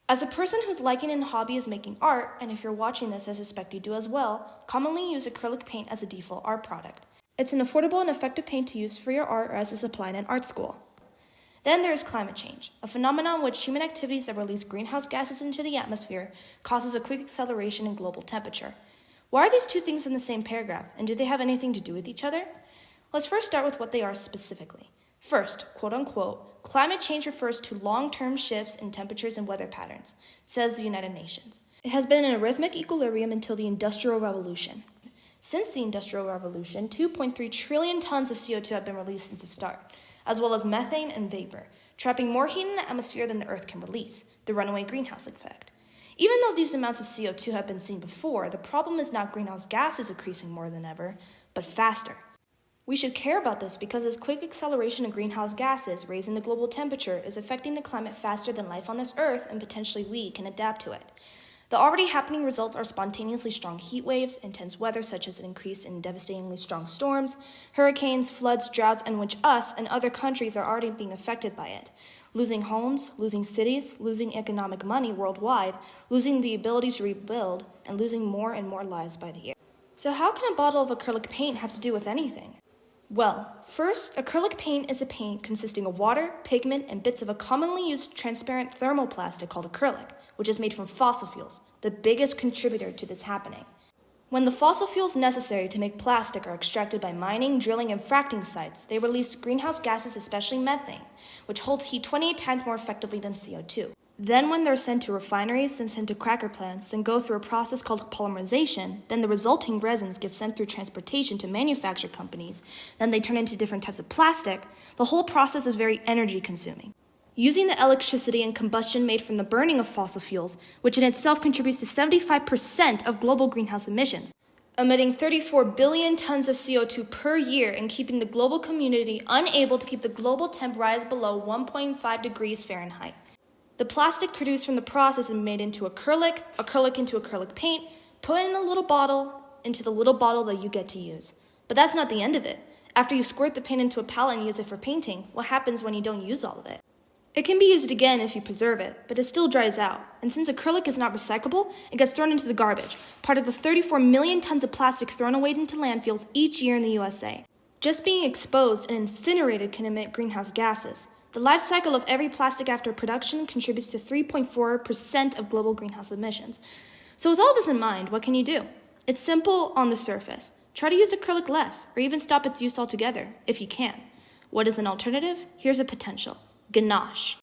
As a person whose liking and hobby is making art, and if you're watching this, I suspect you do as well, commonly use acrylic paint as a default art product. It's an affordable and effective paint to use for your art or as a supply in an art school. Then there is climate change, a phenomenon in which human activities that release greenhouse gases into the atmosphere causes a quick acceleration in global temperature. Why are these two things in the same paragraph, and do they have anything to do with each other? Let's first start with what they are specifically. First, quote-unquote, climate change refers to long-term shifts in temperatures and weather patterns, says the United Nations. It has been in a rhythmic equilibrium until the Industrial Revolution. Since the Industrial Revolution, 2.3 trillion tons of CO2 have been released since its start, as well as methane and vapor, trapping more heat in the atmosphere than the Earth can release, the runaway greenhouse effect. Even though these amounts of CO2 have been seen before, the problem is not greenhouse gases increasing more than ever, but faster. We should care about this because this quick acceleration of greenhouse gases raising the global temperature is affecting the climate faster than life on this Earth, and potentially we can adapt to it. The already happening results are spontaneously strong heat waves, intense weather such as an increase in devastatingly strong storms, hurricanes, floods, droughts, in which us and other countries are already being affected by it. Losing homes, losing cities, losing economic money worldwide, losing the ability to rebuild, and losing more and more lives by the year. So how can a bottle of acrylic paint have to do with anything? Well, first, acrylic paint is a paint consisting of water, pigment, and bits of a commonly used transparent thermoplastic called acrylic, which is made from fossil fuels, the biggest contributor to this happening. When the fossil fuels necessary to make plastic are extracted by mining, drilling, and fracking sites, they release greenhouse gases, especially methane, which holds heat 28 times more effectively than CO2. Then when they're sent to refineries, then sent to cracker plants, and go through a process called polymerization, then the resulting resins get sent through transportation to manufacture companies, then they turn into different types of plastic. The whole process is very energy consuming. Using the electricity and combustion made from the burning of fossil fuels, which in itself contributes to 75% of global greenhouse emissions, emitting 34 billion tons of CO2 per year and keeping the global community unable to keep the global temp rise below 1.5 degrees Fahrenheit. The plastic produced from the process is made into acrylic into acrylic paint, put in a little bottle, into the little bottle that you get to use. But that's not the end of it. After you squirt the paint into a palette and use it for painting, what happens when you don't use all of it? It can be used again if you preserve it, but it still dries out. And since acrylic is not recyclable, it gets thrown into the garbage, part of the 34 million tons of plastic thrown away into landfills each year in the USA. Just being exposed and incinerated can emit greenhouse gases. The life cycle of every plastic after production contributes to 3.4% of global greenhouse emissions. So with all this in mind, what can you do? It's simple on the surface. Try to use acrylic less, or even stop its use altogether, if you can. What is an alternative? Here's a potential: ganache.